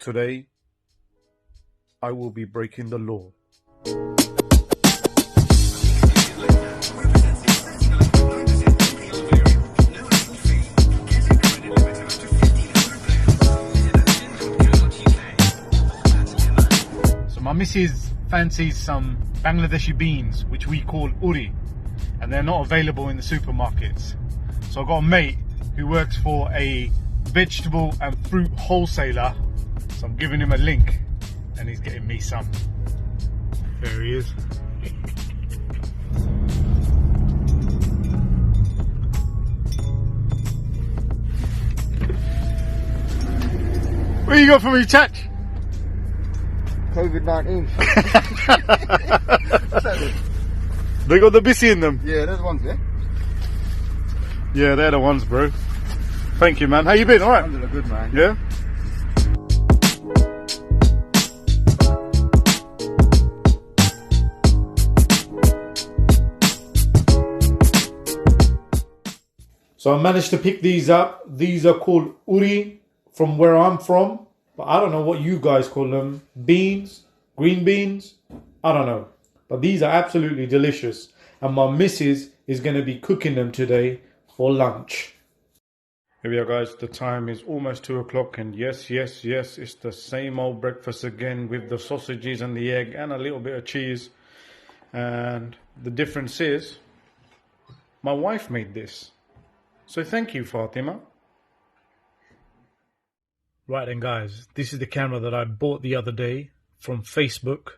Today, I will be breaking the law. So my missus fancies some Bangladeshi beans, which we call uri, and they're not available in the supermarkets. So I've got a mate who works for a vegetable and fruit wholesaler. So I'm giving him a link and he's getting me some. There he is. Where you got from me, Chach? COVID-19. They got the bissy in them? Yeah, there's ones, yeah? Yeah, they're the ones, bro. Thank you, man. How you been? All right? They're good, man. Yeah? So I managed to pick these up. These are called uri from where I'm from. But I don't know what you guys call them. Beans? Green beans? I don't know. But these are absolutely delicious. And my missus is going to be cooking them today for lunch. Here we are, guys. The time is almost 2 o'clock. And yes, it's the same old breakfast again with the sausages and the egg and a little bit of cheese. And the difference is my wife made this. So thank you, Fatima. Right then, guys, this is the camera that I bought the other day from Facebook,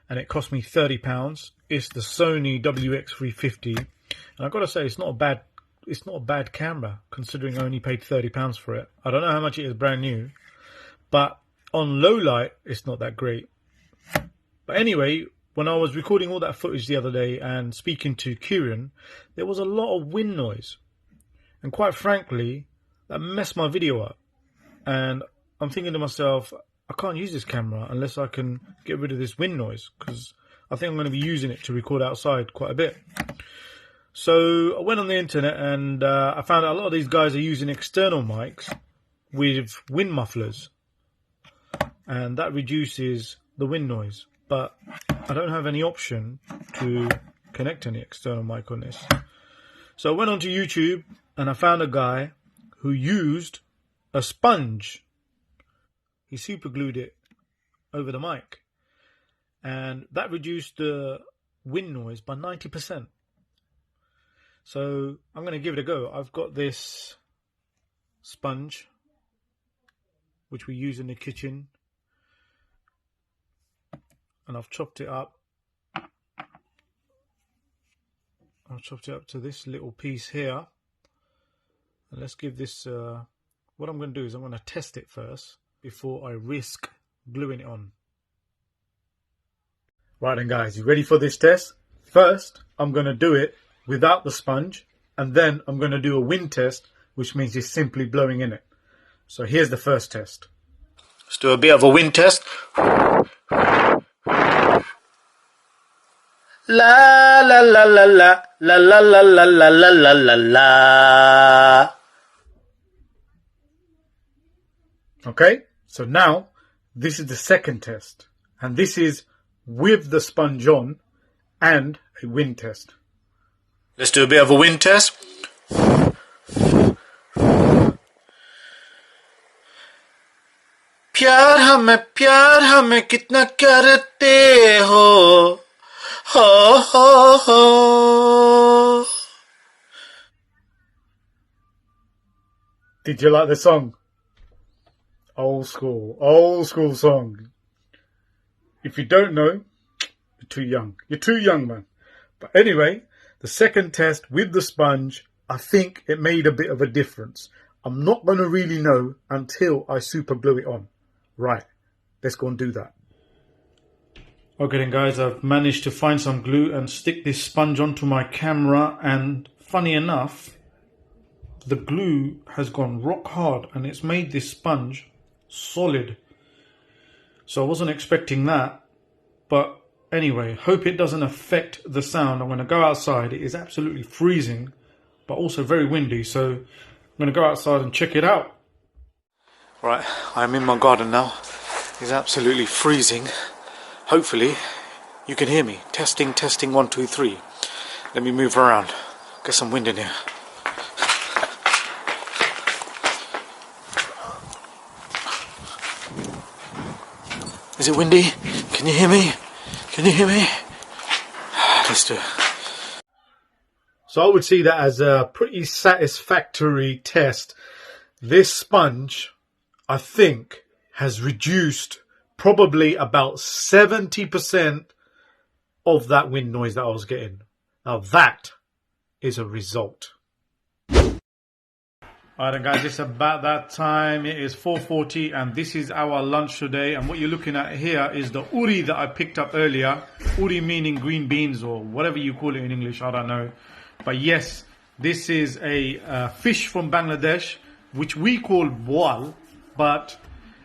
and it cost me £30. It's the Sony WX350, and I've got to say it's not a bad camera considering I only paid £30 for it. I don't know how much it is brand new, but on low light it's not that great. But anyway, when I was recording all that footage the other day and speaking to Kieran, there was a lot of wind noise. And quite frankly, that messed my video up. And I'm thinking to myself, I can't use this camera unless I can get rid of this wind noise, because I think I'm going to be using it to record outside quite a bit. So I went on the internet and I found out a lot of these guys are using external mics with wind mufflers. And that reduces the wind noise. But I don't have any option to connect any external mic on this. So I went onto YouTube and I found a guy who used a sponge. He super glued it over the mic, and that reduced the wind noise by 90%. So I'm going to give it a go. I've got this sponge which we use in the kitchen, and I've chopped it up. I've chopped it up to this little piece here. And let's give this, what I'm going to do is I'm going to test it first before I risk gluing it on. Right then, guys, you ready for this test? First, I'm going to do it without the sponge, and then I'm going to do a wind test, which means just simply blowing in it. So here's the first test. Let's do a bit of a wind test. La la la la la la la la la la la la la. Okay, so now this is the second test, and this is with the sponge on and a wind test. Let's do a bit of a wind test. प्यार हमें कितना करते हो ho. Did you like the song? Old school song. If you don't know, you're too young. You're too young, man. But anyway, the second test with the sponge, I think it made a bit of a difference. I'm not going to really know until I super glue it on. Right, let's go and do that. Okay then, guys, I've managed to find some glue and stick this sponge onto my camera, and funny enough, the glue has gone rock hard and it's made this sponge solid. So I wasn't expecting that, but anyway, hope it doesn't affect the sound. I'm going to go outside. It is absolutely freezing, but also very windy, so I'm going to go outside and check it out. Right, I'm in my garden now. is absolutely freezing. Hopefully you can hear me. Testing, testing, 1, 2, 3. Let me move around. Get some wind in here. Is it windy? Can you hear me? Can you hear me? Let's do it. So I would see that as a pretty satisfactory test. This sponge, I think, has reduced probably about 70% of that wind noise that I was getting. Now that is a result. Alright guys, it's about that time. It is 4:40 and this is our lunch today. And what you're looking at here is the uri that I picked up earlier. Uri meaning green beans or whatever you call it in English, I don't know. But yes, this is a fish from Bangladesh, which we call boal, but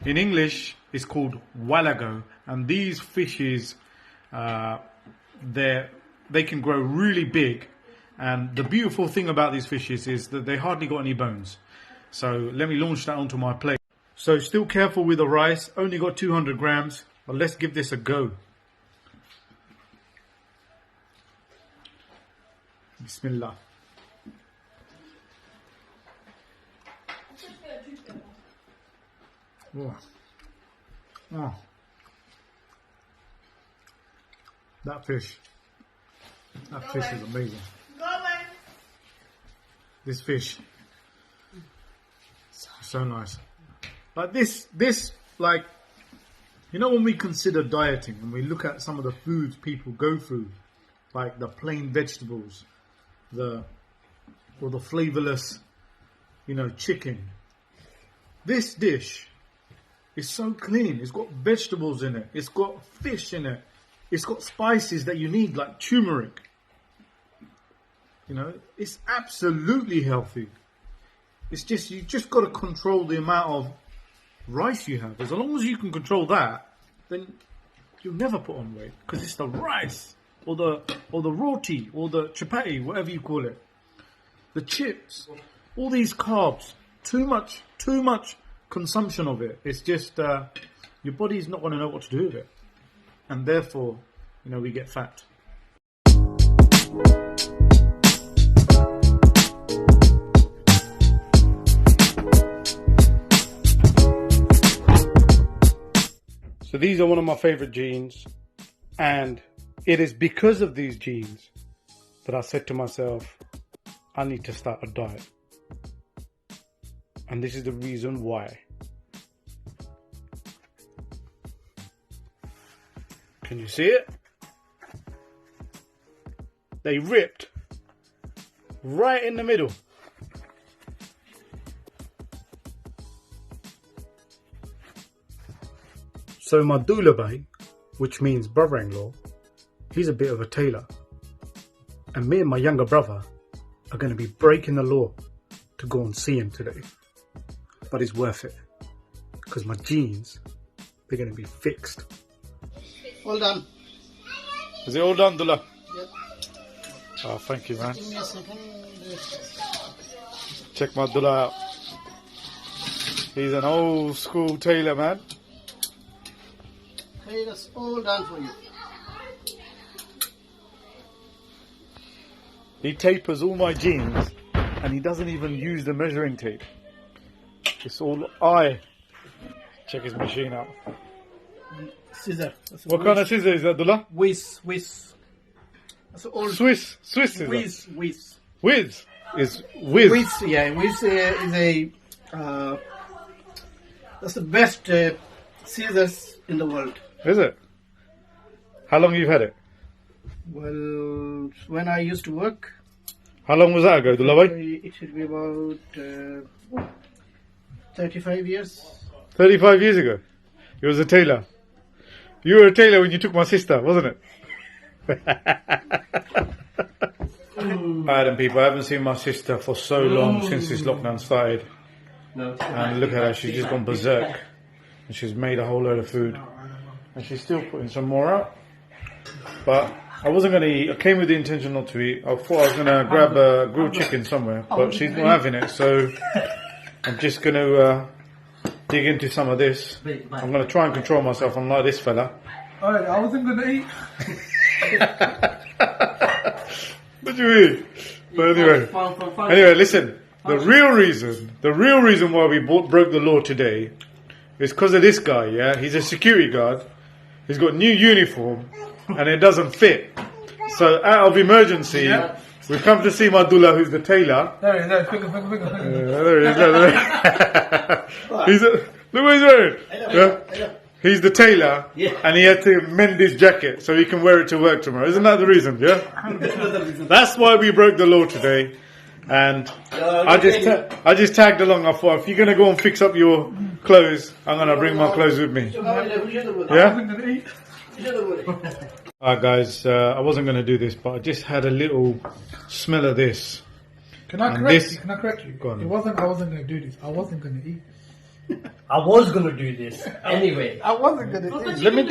in English it's called walago. And these fishes, they can grow really big. And the beautiful thing about these fishes is that they hardly got any bones. So let me launch that onto my plate. So still careful with the rice, only got 200 grams, but let's give this a go. Bismillah. Oh. Oh. That fish is amazing. This fish, so nice. Like this, like, you know, when we consider dieting and we look at some of the foods people go through, like the plain vegetables, or the flavorless, chicken. This dish is so clean. It's got vegetables in it. It's got fish in it. It's got spices that you need, like turmeric. It's absolutely healthy. It's just, you just got to control the amount of rice you have. As long as you can control that, then you'll never put on weight, because it's the rice or the roti or the chapati, whatever you call it, the chips, all these carbs. Too much consumption of it. It's just your body's not going to know what to do with it, and therefore, we get fat. So these are one of my favorite jeans, and it is because of these jeans that I said to myself, I need to start a diet. And this is the reason why. Can you see it? They ripped right in the middle. So my doula bhai, which means brother-in-law, he's a bit of a tailor. And me and my younger brother are going to be breaking the law to go and see him today. But it's worth it, because my jeans, they're going to be fixed. All done. Is it all done, Dula? Yep. Oh, thank you, man. Give me a second. Check my Dula out. He's an old school tailor, man. Hey, that's all done for you. He tapers all my jeans, and he doesn't even use the measuring tape. It's all I. Check his machine out. Scissor. What kind of scissor is that, Dula? Whiz. That's all. Swiss scissor. Whiz. Whiz is whiz. Whiz, yeah. Whiz is a. That's the best scissors in the world. Is it? How long you've had it? Well, when I used to work. How long was that ago, Dula? It should be about 35 years. 35 years ago? You was a tailor. You were a tailor when you took my sister, wasn't it? Alright then, people, I haven't seen my sister for so long since this lockdown started. And look at her, she's just gone berserk. And she's made a whole load of food. And she's still putting some more out. But I wasn't going to eat. I came with the intention not to eat. I thought I was going to grab a grilled chicken somewhere. But she's not having it, so I'm just going to dig into some of this. I'm going to try and control myself. I'm like this fella. Alright, I wasn't gonna eat. What do you mean? But anyway, listen. The real reason why we broke the law today is because of this guy. Yeah, he's a security guard. He's got new uniform, and it doesn't fit. So out of emergency, we've come to see Madullah, who's the tailor. There he is, finger. There he is. Look what he's wearing. Yeah? He's the tailor, and he had to mend his jacket so he can wear it to work tomorrow. Isn't that the reason? Yeah. That's why we broke the law today. And I just tagged along. I thought, if you're gonna go and fix up your clothes, I'm gonna bring my clothes with me. Yeah. Alright, guys. I wasn't gonna do this, but I just had a little smell of this. Can I correct you? Go on. I wasn't gonna do this. I wasn't gonna eat. I was gonna do this anyway. I wasn't gonna eat. Let me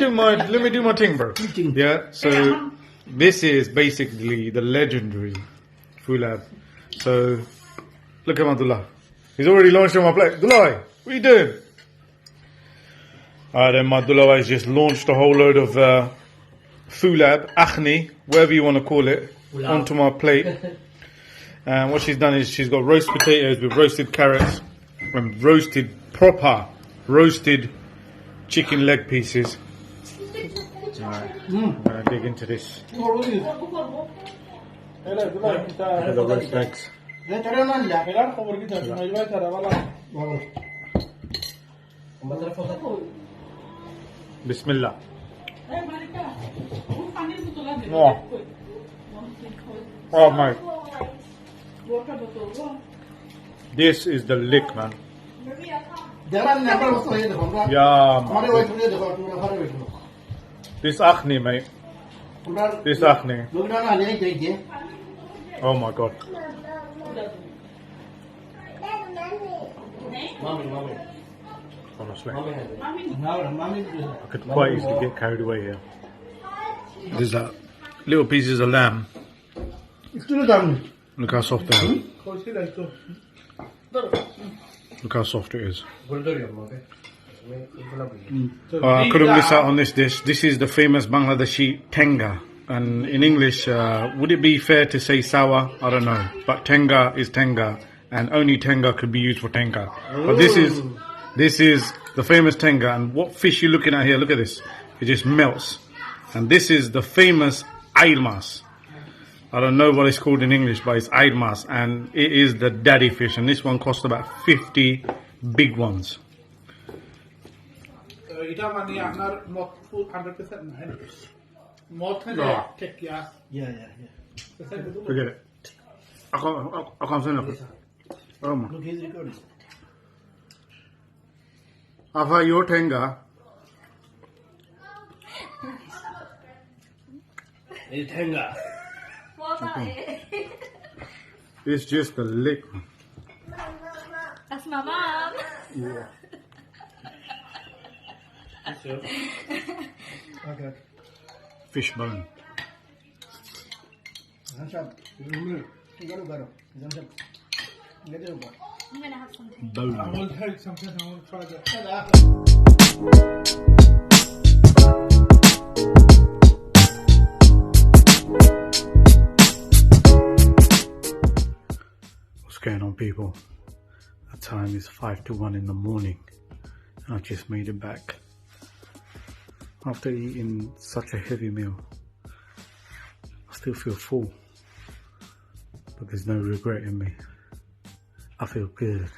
do my thing, bro. Yeah. So this is basically the legendary Fulab. So look at Madullah. He's already launched on my plate. Dulai, what are you doing? Then Madullah has just launched a whole load of Fulab, Akhni, whatever you want to call it, onto my plate. And what she's done is she's got roast potatoes with roasted carrots and proper roasted chicken leg pieces. Alright, I'm gonna dig into this. Look at the roast legs. Bismillah. Oh mate. This is the lick, man. Yeah, man. This akhni, mate. This akhni. Oh my god. Honestly, I could quite easily get carried away here. There's that little pieces of lamb. Look how soft they are. Look how soft it is. I couldn't miss out on this dish. This is the famous Bangladeshi tenga. And in English, would it be fair to say sour? I don't know. But tenga is tenga. And only tenga could be used for tenga. But this is the famous tenga. And what fish you're looking at here, look at this. It just melts. And this is the famous ailmas. I don't know what it's called in English, but it's ailmas. And it is the daddy fish. And this one cost about 50 big ones. Forget it. I can't say nothing. Oh my. I've had your tenga. It's just a lick. That's my mom. Yeah. Okay. Fish bone. I'm gonna have something. Bone. I will take something. I will try that. What's going on, people? The time is 5 to 1 in the morning. I just made it back. After eating such a heavy meal, I still feel full. But there's no regret in me. I feel good.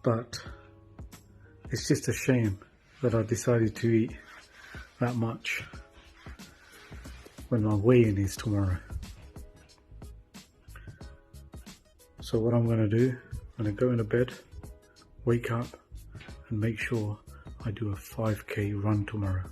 But it's just a shame that I decided to eat that much when my weigh-in is tomorrow. So what I'm going to do, I'm going to go into bed, wake up and make sure I do a 5k run tomorrow.